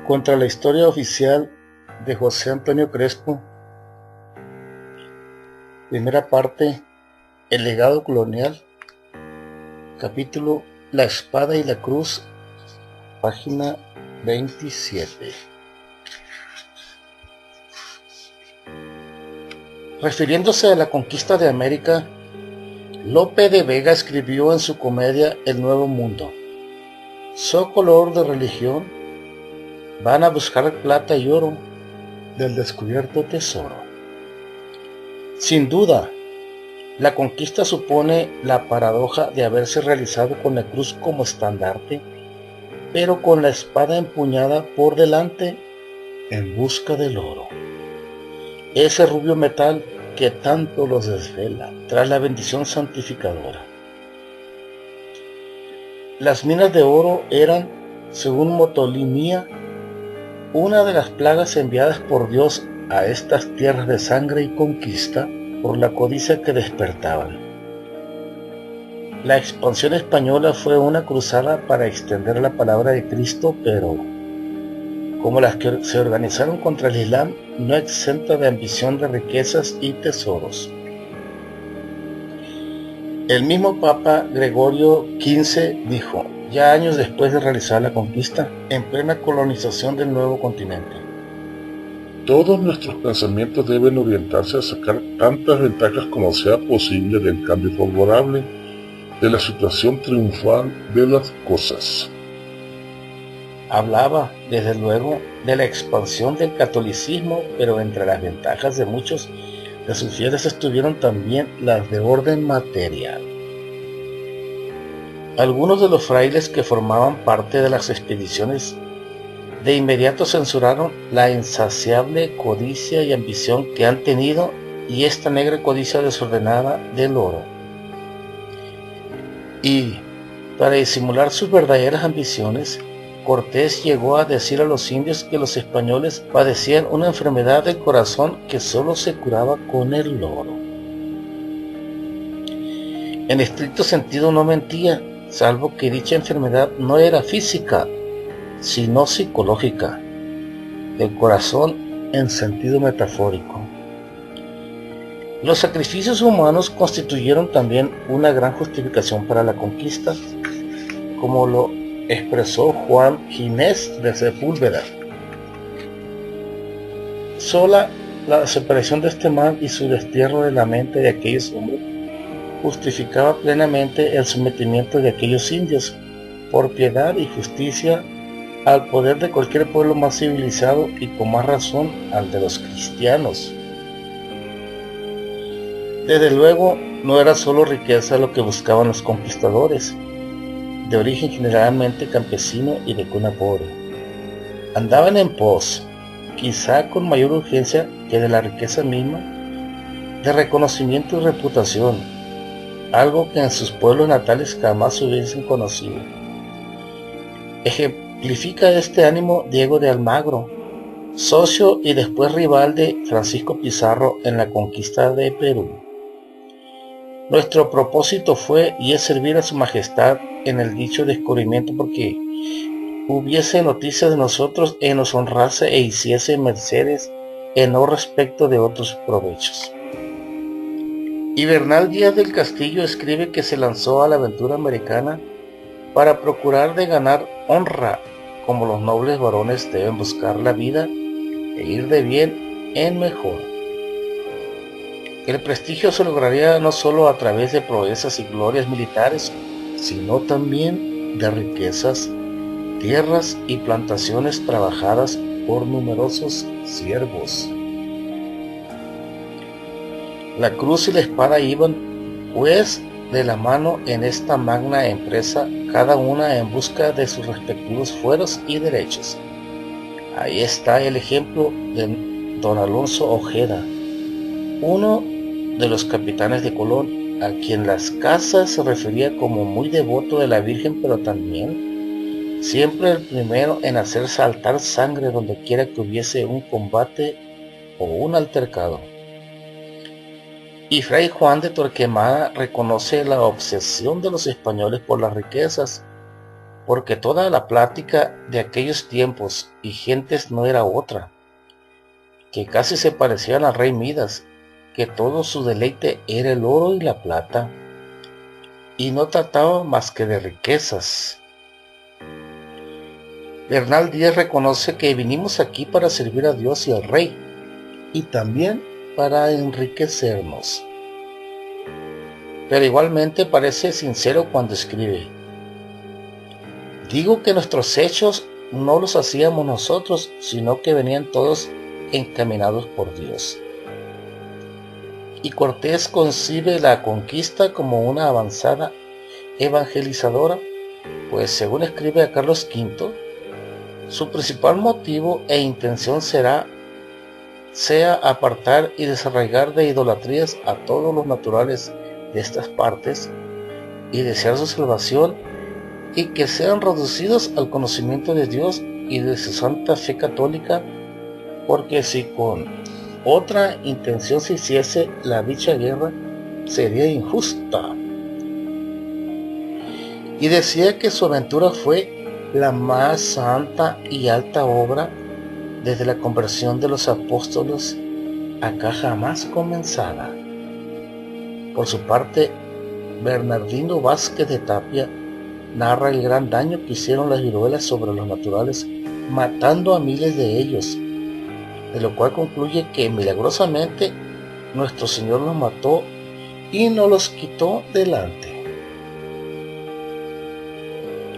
Contra la historia oficial de José Antonio Crespo. Primera parte, el legado colonial. Capítulo La espada y la cruz, página 27. Refiriéndose a la conquista de América, Lope de Vega escribió en su comedia El Nuevo Mundo: "So color de religión, van a buscar plata y oro del descubierto tesoro". Sin duda, la conquista supone la paradoja de haberse realizado con la cruz como estandarte, pero con la espada empuñada por delante en busca del oro, ese rubio metal que tanto los desvela tras la bendición santificadora. Las minas de oro eran, según Motolinía, una de las plagas enviadas por Dios a estas tierras de sangre y conquista por la codicia que despertaban. La expansión española fue una cruzada para extender la palabra de Cristo, pero, como las que se organizaron contra el Islam, no exenta de ambición de riquezas y tesoros. El mismo Papa Gregorio XV dijo, ya años después de realizar la conquista, en plena colonización del nuevo continente: todos nuestros pensamientos deben orientarse a sacar tantas ventajas como sea posible del cambio favorable de la situación triunfal de las cosas. Hablaba, desde luego, de la expansión del catolicismo, pero entre las ventajas de muchos de sus fieles estuvieron también las de orden material. Algunos de los frailes que formaban parte de las expediciones de inmediato censuraron la insaciable codicia y ambición que han tenido y esta negra codicia desordenada del oro. Y, para disimular sus verdaderas ambiciones, Cortés llegó a decir a los indios que los españoles padecían una enfermedad del corazón que solo se curaba con el oro. En estricto sentido no mentía, salvo que dicha enfermedad no era física, sino psicológica, del corazón en sentido metafórico. Los sacrificios humanos constituyeron también una gran justificación para la conquista, como lo expresó Juan Ginés de Sepúlveda. Sola la desaparición de este mal y su destierro de la mente de aquellos hombres justificaba plenamente el sometimiento de aquellos indios, por piedad y justicia, al poder de cualquier pueblo más civilizado y con más razón al de los cristianos. Desde luego, no era solo riqueza lo que buscaban los conquistadores, de origen generalmente campesino y de cuna pobre. Andaban en pos, quizá con mayor urgencia que de la riqueza misma, de reconocimiento y reputación, algo que en sus pueblos natales jamás hubiesen conocido. Ejemplifica este ánimo Diego de Almagro, socio y después rival de Francisco Pizarro en la conquista de Perú. Nuestro propósito fue y es servir a su majestad en el dicho descubrimiento, porque hubiese noticia de nosotros y nos honrase e hiciese mercedes en no respecto de otros provechos. Y Bernal Díaz del Castillo escribe que se lanzó a la aventura americana para procurar de ganar honra, como los nobles varones deben buscar la vida e ir de bien en mejor. El prestigio se lograría no solo a través de proezas y glorias militares, sino también de riquezas, tierras y plantaciones trabajadas por numerosos siervos. La cruz y la espada iban, pues, de la mano en esta magna empresa, cada una en busca de sus respectivos fueros y derechos. Ahí está el ejemplo de don Alonso Ojeda, uno de los capitanes de Colón, a quien Las Casas se refería como muy devoto de la Virgen, pero también siempre el primero en hacer saltar sangre donde quiera que hubiese un combate o un altercado. Y Fray Juan de Torquemada reconoce la obsesión de los españoles por las riquezas, porque toda la plática de aquellos tiempos y gentes no era otra, que casi se parecían al rey Midas, que todo su deleite era el oro y la plata, y no trataba más que de riquezas. Bernal Díaz reconoce que vinimos aquí para servir a Dios y al rey, y también para enriquecernos. Pero igualmente parece sincero cuando escribe: digo que nuestros hechos no los hacíamos nosotros, sino que venían todos encaminados por Dios. Y Cortés concibe la conquista como una avanzada evangelizadora, pues según escribe a Carlos V, su principal motivo e intención sea apartar y desarraigar de idolatrías a todos los naturales de estas partes y desear su salvación, y que sean reducidos al conocimiento de Dios y de su santa fe católica, porque si con otra intención se hiciese la dicha guerra, sería injusta. Y decía que su aventura fue la más santa y alta obra desde la conversión de los apóstoles acá jamás comenzada. Por su parte, Bernardino Vázquez de Tapia narra el gran daño que hicieron las viruelas sobre los naturales, matando a miles de ellos, de lo cual concluye que milagrosamente nuestro Señor los mató y nos los quitó delante.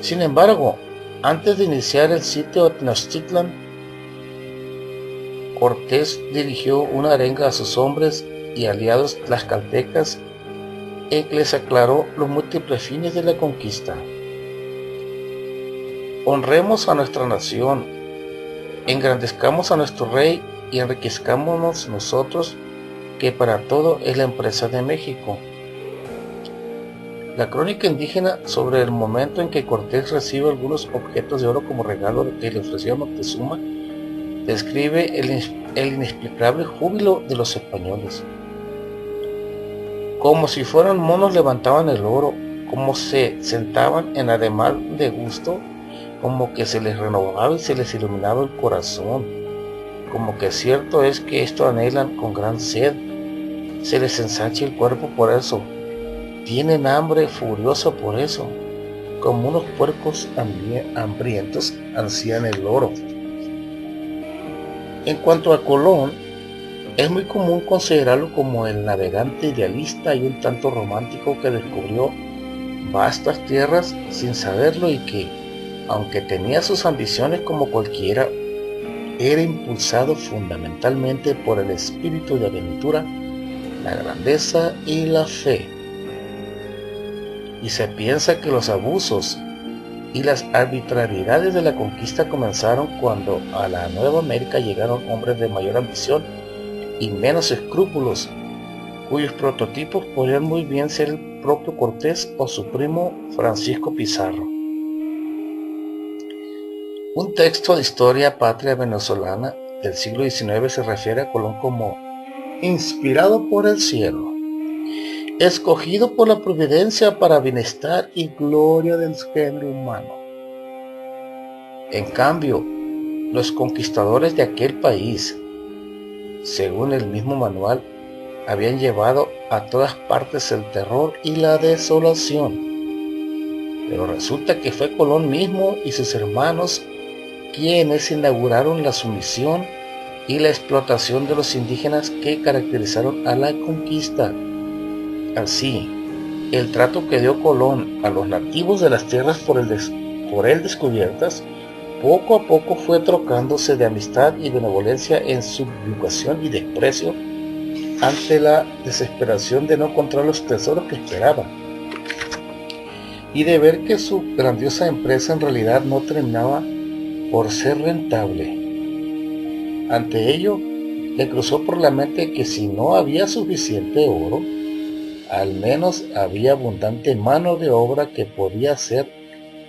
Sin embargo, antes de iniciar el sitio de Tenochtitlan, Cortés dirigió una arenga a sus hombres y aliados tlaxcaltecas en que les aclaró los múltiples fines de la conquista. Honremos a nuestra nación, engrandezcamos a nuestro rey y enriquezcámonos nosotros, que para todo es la empresa de México. La crónica indígena sobre el momento en que Cortés recibe algunos objetos de oro como regalo que le ofreció Moctezuma describe el inexplicable júbilo de los españoles. Como si fueran monos levantaban el oro, como se sentaban en ademán de gusto, como que se les renovaba y se les iluminaba el corazón, como que cierto es que esto anhelan con gran sed, se les ensancha el cuerpo por eso, tienen hambre furiosa por eso, como unos puercos hambrientos ansían el oro. En cuanto a Colón, es muy común considerarlo como el navegante idealista y un tanto romántico que descubrió vastas tierras sin saberlo y que, aunque tenía sus ambiciones como cualquiera, era impulsado fundamentalmente por el espíritu de aventura, la grandeza y la fe. Y se piensa que los abusos y las arbitrariedades de la conquista comenzaron cuando a la Nueva América llegaron hombres de mayor ambición y menos escrúpulos, cuyos prototipos podrían muy bien ser el propio Cortés o su primo Francisco Pizarro. Un texto de historia patria venezolana del siglo XIX se refiere a Colón como inspirado por el cielo, escogido por la providencia para bienestar y gloria del género humano. En cambio, los conquistadores de aquel país, según el mismo manual, habían llevado a todas partes el terror y la desolación. Pero resulta que fue Colón mismo y sus hermanos quienes inauguraron la sumisión y la explotación de los indígenas que caracterizaron a la conquista. Así, el trato que dio Colón a los nativos de las tierras por él descubiertas, poco a poco fue trocándose de amistad y benevolencia en subyugación y desprecio ante la desesperación de no encontrar los tesoros que esperaba y de ver que su grandiosa empresa en realidad no terminaba por ser rentable. Ante ello, le cruzó por la mente que si no había suficiente oro, al menos había abundante mano de obra que podía hacer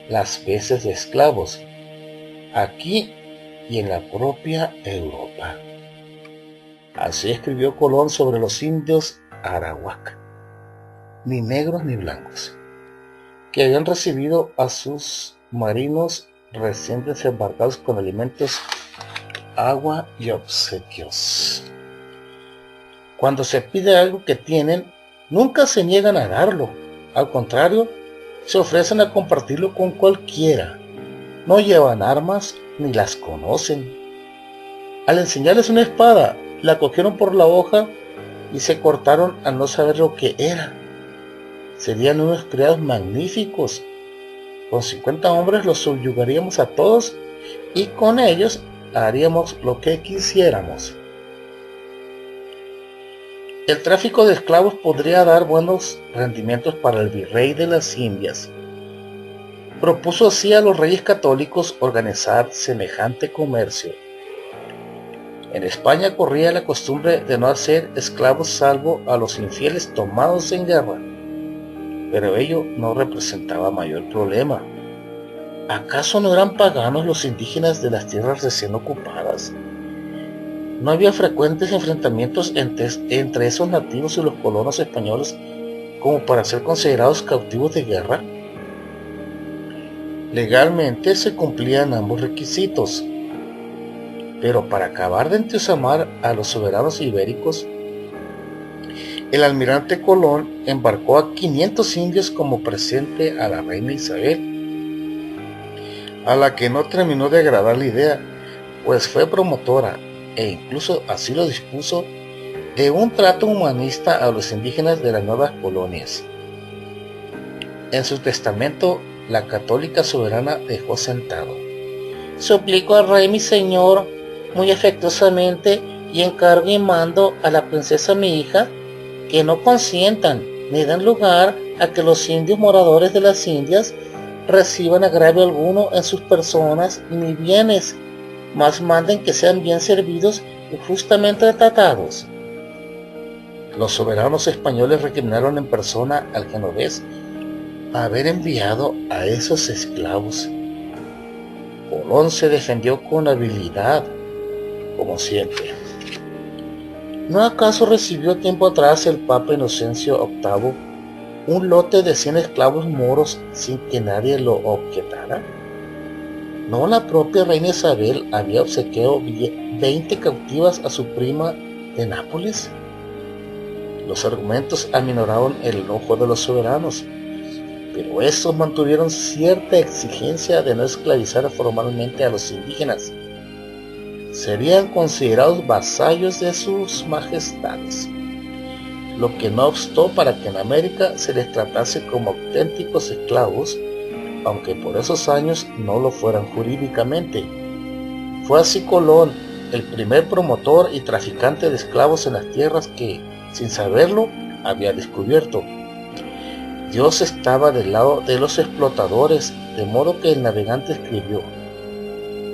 las veces de esclavos, aquí y en la propia Europa. Así escribió Colón sobre los indios arawak, ni negros ni blancos, que habían recibido a sus marinos recién desembarcados con alimentos, agua y obsequios. Cuando se pide algo que tienen, nunca se niegan a darlo. Al contrario, se ofrecen a compartirlo con cualquiera. No llevan armas ni las conocen. Al enseñarles una espada, la cogieron por la hoja y se cortaron al no saber lo que era. Serían unos criados magníficos. Con 50 hombres los subyugaríamos a todos y con ellos haríamos lo que quisiéramos. El tráfico de esclavos podría dar buenos rendimientos para el virrey de las Indias. Propuso así a los reyes católicos organizar semejante comercio. En España corría la costumbre de no hacer esclavos salvo a los infieles tomados en guerra, pero ello no representaba mayor problema. ¿Acaso no eran paganos los indígenas de las tierras recién ocupadas? ¿No había frecuentes enfrentamientos entre esos nativos y los colonos españoles como para ser considerados cautivos de guerra? Legalmente se cumplían ambos requisitos, pero para acabar de entusiasmar a los soberanos ibéricos, el almirante Colón embarcó a 500 indios como presente a la reina Isabel, a la que no terminó de agradar la idea, pues fue promotora, e incluso así lo dispuso, de un trato humanista a los indígenas de las nuevas colonias. En su testamento, la católica soberana dejó sentado: suplico al rey mi señor, muy afectuosamente, y encargo y mando a la princesa mi hija, que no consientan ni den lugar a que los indios moradores de las Indias reciban agravio alguno en sus personas ni bienes, mas manden que sean bien servidos y justamente tratados. Los soberanos españoles recriminaron en persona al genovés haber enviado a esos esclavos. Colón se defendió con habilidad, como siempre. ¿No acaso recibió tiempo atrás el Papa Inocencio VIII un lote de 100 esclavos moros sin que nadie lo objetara? ¿No la propia reina Isabel había obsequiado 20 cautivas a su prima de Nápoles? Los argumentos aminoraron el enojo de los soberanos, pero estos mantuvieron cierta exigencia de no esclavizar formalmente a los indígenas. Serían considerados vasallos de sus majestades, lo que no obstó para que en América se les tratase como auténticos esclavos, aunque por esos años no lo fueran jurídicamente. Fue así Colón, el primer promotor y traficante de esclavos en las tierras que, sin saberlo, había descubierto. Dios estaba del lado de los explotadores, de modo que el navegante escribió: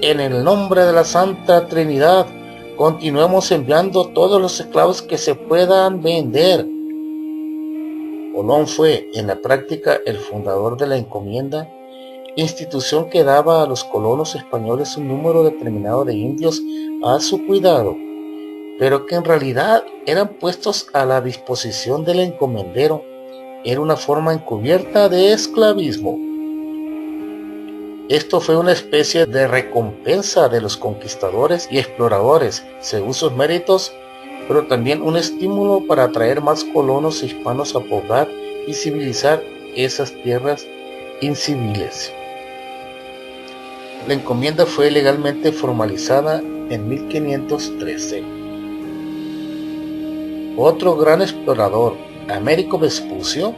en el nombre de la Santa Trinidad, continuemos enviando todos los esclavos que se puedan vender. Colón fue, en la práctica, el fundador de la encomienda, institución que daba a los colonos españoles un número determinado de indios a su cuidado, pero que en realidad eran puestos a la disposición del encomendero. Era una forma encubierta de esclavismo. Esto fue una especie de recompensa de los conquistadores y exploradores, según sus méritos, pero también un estímulo para atraer más colonos hispanos a poblar y civilizar esas tierras inciviles. La encomienda fue legalmente formalizada en 1513. Otro gran explorador, Américo Vespucio,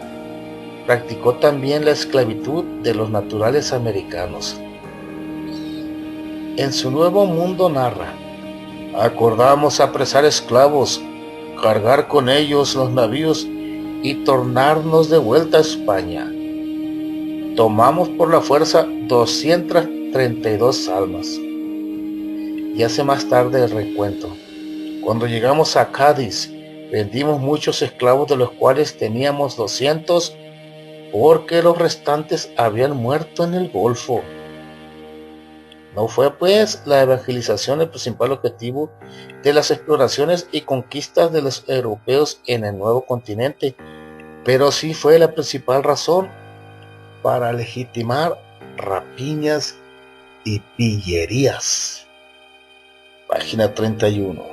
practicó también la esclavitud de los naturales americanos. En su Nuevo Mundo narra: acordamos apresar esclavos, cargar con ellos los navíos y tornarnos de vuelta a España. Tomamos por la fuerza 232 almas. Y hace más tarde el recuento: cuando llegamos a Cádiz, vendimos muchos esclavos, de los cuales teníamos 200, porque los restantes habían muerto en el Golfo. No fue pues la evangelización el principal objetivo de las exploraciones y conquistas de los europeos en el nuevo continente, pero sí fue la principal razón para legitimar rapiñas y pillerías. Página 31.